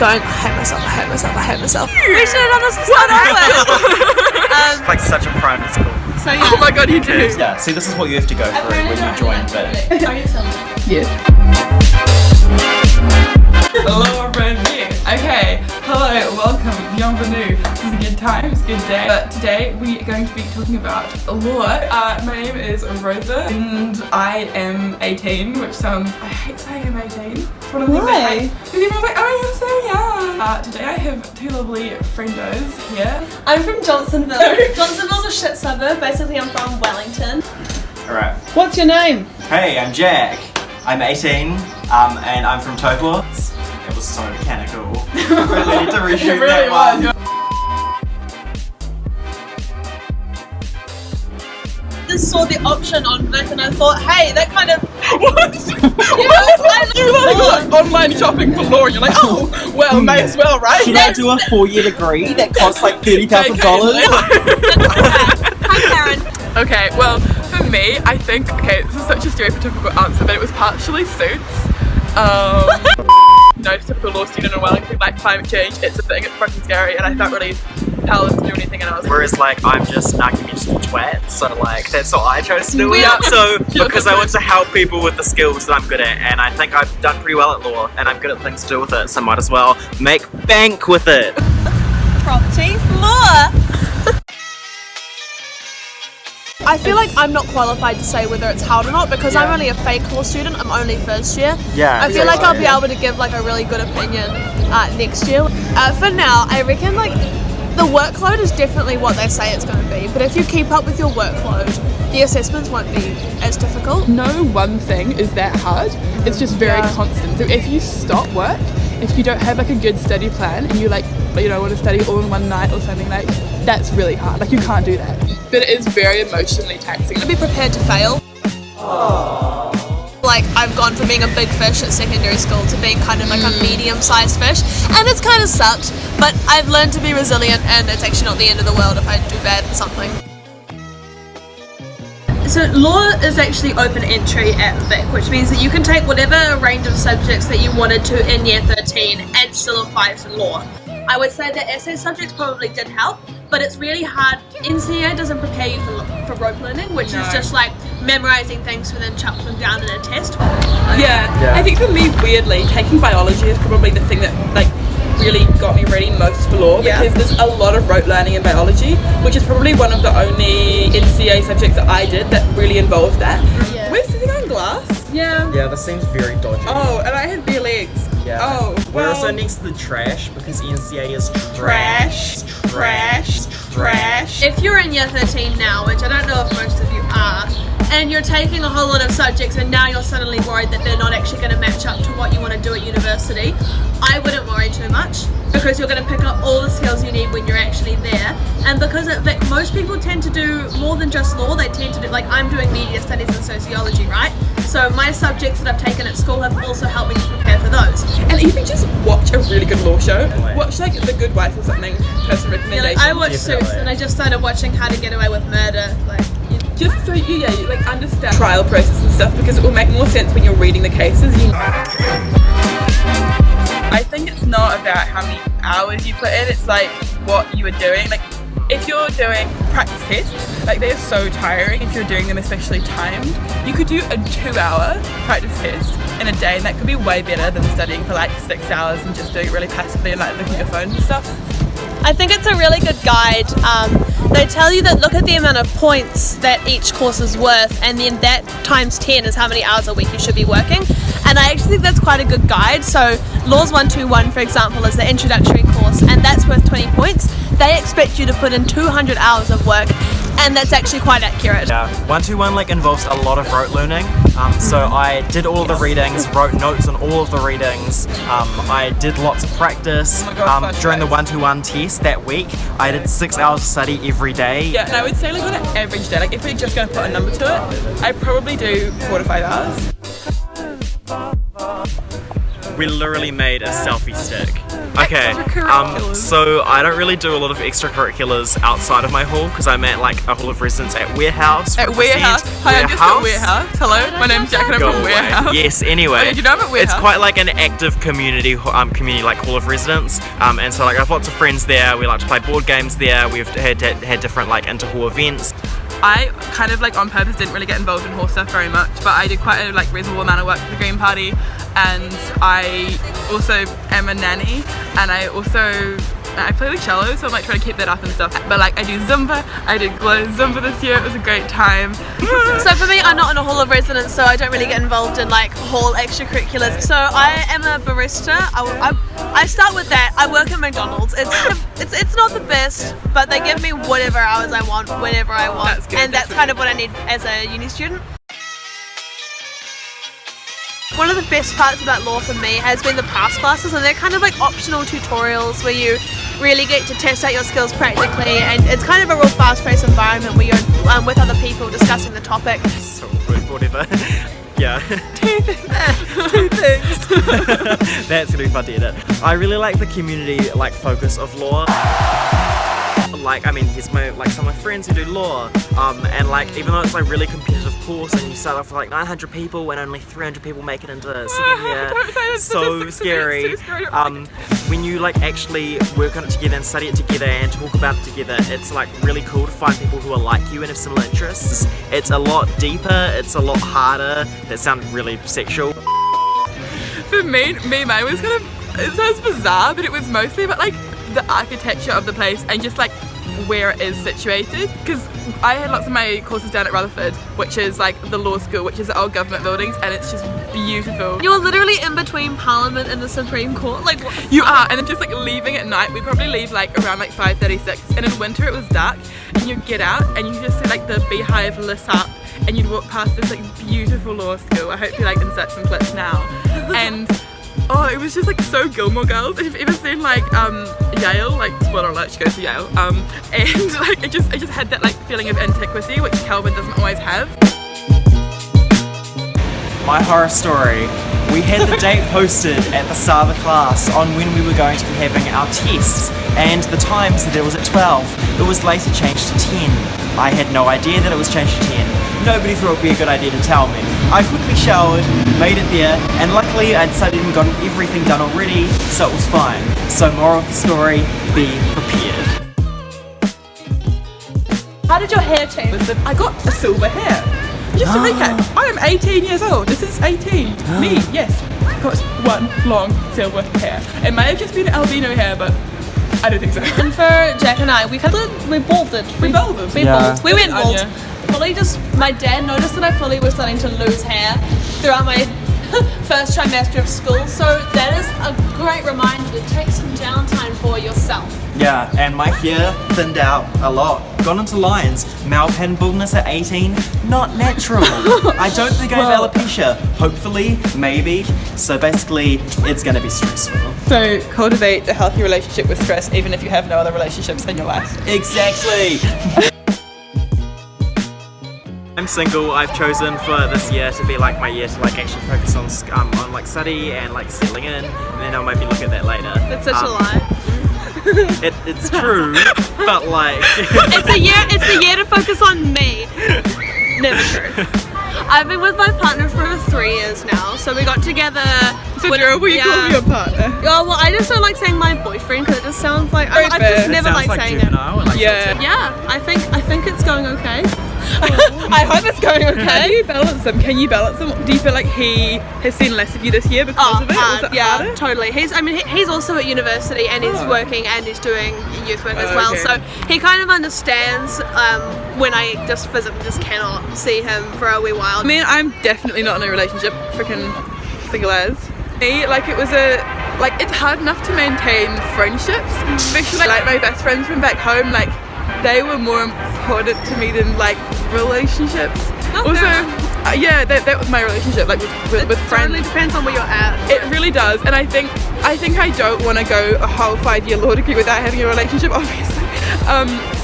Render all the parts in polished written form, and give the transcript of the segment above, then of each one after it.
going, I hate myself. We should have done this to start off with. It's like such a private school. So yeah. Oh my god, you do. Yeah, see, this is what you have to go through when you join, but... Yeah. Hello, brand new. Okay, hello, welcome, bienvenue. This is a good time, it's a good day. But today we are going to be talking about law. My name is Rosa and I am 18, which sounds, I hate saying I'm 18. It's one of the things I hate. Because everyone's like, oh, you're so young. Today I have two lovely friendos here. I'm from Johnsonville. Johnsonville's a shit suburb. Basically, I'm from Wellington. Alright. What's your name? Hey, I'm Jack. I'm 18, and I'm from Tokyo. It was so mechanical. I really need to reshoot that one. Just saw the option on Vic and I thought, hey, that kind of... What? You like online shopping for law and you're like, oh, well, may as well, right? Should I do a 4-year degree that costs like $30,000? Hi, Karen. Okay, well, for me, I think, okay, this is such a stereotypical answer, but it was partially suits. No typical law student in Wellington, like climate change, it's a thing, it's fucking scary, and I felt really powerless to do anything, and I was Whereas like, I'm just an argumentative twat, so like, that's what I chose to do. Yeah. So, because I want to help people with the skills that I'm good at, and I think I've done pretty well at law, and I'm good at things to do with it, so might as well make bank with it. Property law. I feel like I'm not qualified to say whether it's hard or not because I'm only a fake law student. I'm only first year. Yeah. I feel like I'll be able to give like a really good opinion next year. For now, I reckon like the workload is definitely what they say it's going to be. But if you keep up with your workload, the assessments won't be as difficult. no one thing is that hard, it's just very constant. So if you stop work, if you don't have like a good study plan and you like, you know, want to study all in one night or something, like that's really hard, like you can't do that. But it is very emotionally taxing. Be prepared to fail. Like I've gone from being a big fish at secondary school to being kind of like a medium-sized fish, and it's kind of sucked, but I've learned to be resilient and it's actually not the end of the world if I do bad at something. So law is actually open entry at Vic, which means that you can take whatever range of subjects that you wanted to in year 13 and still apply to law. I would say that essay subjects probably did help, but it's really hard. NCA doesn't prepare you for rope learning, which is just like memorizing things and then chuck them down in a test. Yeah. I think for me, weirdly, taking biology is probably the thing that like really got me ready most for law because there's a lot of rote learning in biology, which is probably one of the only NCA subjects that I did that really involved that. Yeah. We're sitting on glass. Yeah. Yeah, this seems very dodgy. Oh, and I have bare legs. Yeah. Oh, We're well, also next to the trash because NCA is trash. If you're in year 13 now, which I don't know if most of you are, and you're taking a whole lot of subjects and now you're suddenly worried that they're not actually going to match up to what you want to do at university, I wouldn't worry too much because you're going to pick up all the skills you need when you're actually there. And because at Vic, most people tend to do more than just law, they tend to do, like I'm doing media studies and sociology, right? So my subjects that I've taken at school have also helped me to prepare for those. And even just watch a really good law show. Watch like The Good Wife or something, person Yeah, recommendation. like I watched Suits and I just started watching How to Get Away with Murder. Like, just so you like understand trial process and stuff because it will make more sense when you're reading the cases. I think it's not about how many hours you put in, it's like what you are doing. Like if you're doing practice tests, like they're so tiring if you're doing them especially timed. You could do a 2-hour practice test in a day and that could be way better than studying for like 6 hours and just doing it really passively and like looking at your phone and stuff. I think it's a really good guide. They tell you that look at the amount of points that each course is worth and then that times 10 is how many hours a week you should be working. And I actually think that's quite a good guide. So Laws 121, for example, is the introductory course and that's worth 20 points. They expect you to put in 200 hours of work and that's actually quite accurate. Yeah, 121 like involves a lot of rote learning. So I did all the readings, wrote notes on all of the readings. I did lots of practice. During the 121 test that week, I did 6 hours of study every day. Yeah, and I would say like on an average day, like if we're just going to put a number to it, I probably do 4 to 5 hours. We literally made a selfie stick Okay, Extracurriculars. so I don't really do a lot of extracurriculars outside of my hall because I'm at like a hall of residence at Warehouse. At Warehouse. Hi, I'm just at Warehouse. Hello, my name's Jack and I'm Go from away. Warehouse. Yes, anyway. Oh, did you know I'm at Warehouse? It's quite like an active community like hall of residence. And so like I have lots of friends there. We like to play board games there. We've had different like inter-hall events. I kind of like on purpose didn't really get involved in hall stuff very much, but I did quite a like reasonable amount of work for the Green Party, and I also am a nanny, and I play the cello, so I'm like trying to keep that up and stuff. But like I do Zumba, I did glow Zumba this year, it was a great time. So for me, I'm not in a hall of residence, so I don't really get involved in like hall extracurriculars. So I am a barista. I start with that. I work at McDonald's. It's not the best, but they give me whatever hours I want, whenever I want, That's good, and that's that's kind of what I need as a uni student. One of the best parts about law for me has been the past classes, and they're kind of like optional tutorials where you really get to test out your skills practically, and it's kind of a real fast-paced environment where you're with other people discussing the topic. So whatever. Yeah. Two things. That's gonna be fun to edit. I really like the community like focus of law. Like, I mean, here's some of my friends who do law, and like, even though it's like really competitive course, and you start off with like 900 people and only 300 people make it into second year, Don't say the so statistics, scary. it's too scary. When you like actually work on it together and study it together and talk about it together, it's like really cool to find people who are like you and have similar interests. It's a lot deeper, it's a lot harder. That sounded really sexual. For me, mine was kind of, it sounds bizarre, but it was mostly about like the architecture of the place and just like where it is situated, because I had lots of my courses down at Rutherford, which is like the law school, which is the old government buildings, and it's just beautiful. You're literally in between Parliament and the Supreme Court. Like what the You fuck? are, and then just like leaving at night, we probably leave like around like 5:36, and in winter it was dark, and you get out and you just see like the beehive lit up, and you'd walk past this like beautiful law school. I hope you like insert some clips now. And oh, it was just like so Gilmore Girls. If you've ever seen like Yale, like spoiler alert, she goes to Yale, and like it just had that like feeling of antiquity, which Kelvin doesn't always have. My horror story. We had the date posted at the start of the class on when we were going to be having our tests, and the time said it was at 12. It was later changed to 10. I had no idea that it was changed to 10. Nobody thought it would be a good idea to tell me. I quickly showered, made it there, and luckily I'd studied and gotten everything done already, so it was fine. So moral of the story, be prepared. How did your hair change? I got a silver hair. Just to recap, I am 18 years old. This is 18. Me, yes. Got one long silver hair. It may have just been albino hair, but I don't think so. And for Jack and I, we balded. We balded. We Yeah. bald. We went bald. Anya. Fully just, my dad noticed that I fully was starting to lose hair throughout my first trimester of school. So that is a great reminder to take some downtime for yourself. Yeah, and my hair thinned out a lot. Gone into lines. Mouth and baldness at 18, not natural. I don't think I have alopecia. Hopefully, maybe. So basically, it's gonna be stressful. So cultivate a healthy relationship with stress, even if you have no other relationships in your life. Exactly. I'm single. I've chosen for this year to be like my year to like actually focus on like study and like settling in, and then I'll maybe look at that later. That's such a lie. It's true, but like It's the year to focus on me. Never true. I've been with my partner for 3 years now, so we got together. So Gerald, will you call me your partner? Oh well, I just don't like saying my boyfriend because it just sounds like I fair. just It never sounds like saying it. juvenile and, like, Yeah. Yeah, I think it's going okay. I hope it's going How do okay. you balance them? Can you balance them? Do you feel like he has seen less of you this year because of it? Was it yeah, harder? totally. He's also at university and he's Oh. working and he's doing youth work as Oh, well. okay. So he kind of understands when I just physically just cannot see him for a wee while. I mean, I'm definitely not in a relationship, freaking single as. Me, like it's hard enough to maintain friendships, especially like my best friends from back home, like they were more important to me than like relationships. Oh, Also, fair enough. yeah, that was my relationship, like with It friends. totally depends on where you're at. It really does, and I think I don't want to go a whole 5-year law degree without having a relationship, obviously.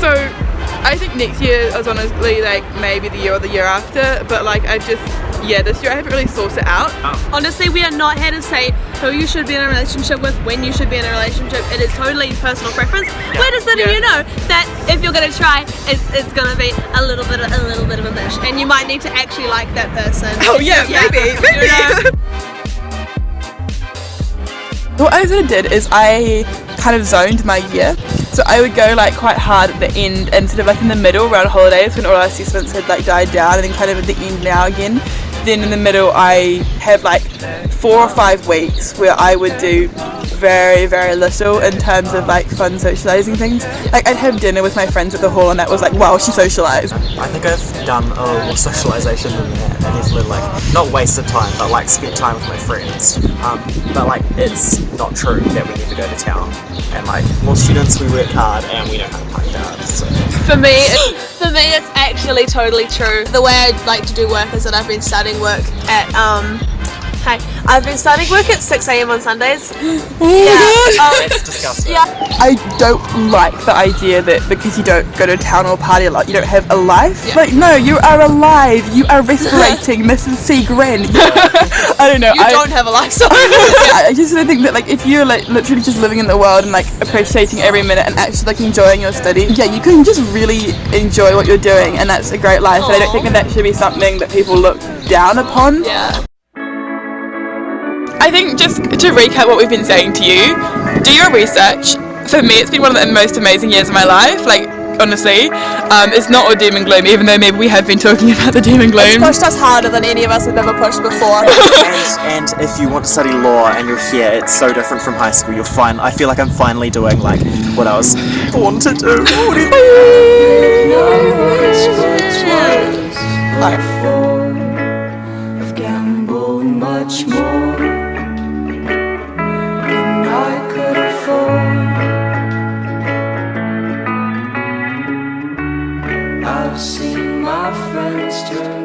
So I think next year is honestly like maybe the year or the year after, but like this year I haven't really sourced it out. Honestly, we are not here to say who you should be in a relationship with, when you should be in a relationship. It is totally personal preference. We're just letting you know that if you're gonna try, it's gonna be a little bit of a bitch, and you might need to actually like that person. Oh yeah, maybe. You know? What I sort of did is I kind of zoned my year. So I would go like quite hard at the end and sort of like in the middle around holidays when all our assessments had like died down, and then kind of at the end now again. Then in the middle I have like 4 or 5 weeks where I would do very, very little in terms of like fun socialising things. Like I'd have dinner with my friends at the hall and that was like, wow, she socialised. I think I've done a little more socialisation than that, and definitely like not wasted time, but like spent time with my friends. But like it's not true that we never go to town, and like more students, we work hard and we know how to party hard. So. For me, it's actually totally true. The way I like to do work is that I've been studying work at I've been studying work at 6 a.m. on Sundays. It's disgusting. Yeah. I don't like the idea that because you don't go to town or party a lot, you don't have a life. Like, no, you are alive. You are respirating Mrs. Seagren. I don't know. You don't have a life, so I just sort of think that like if you're like literally just living in the world and like appreciating every minute and actually like enjoying your study, yeah, you can just really enjoy what you're doing, and that's a great life. And I don't think that should be something that people look down upon. Yeah. I think just to recap what we've been saying to you, do your research. For me, it's been one of the most amazing years of my life. Like, honestly, it's not all doom and gloom, even though maybe we have been talking about the doom and gloom. It's pushed us harder than any of us have ever pushed before. and if you want to study law and you're here, it's so different from high school. I feel like I'm finally doing like what I was born to do. I've gambled much more than I could afford. I've seen my friends turn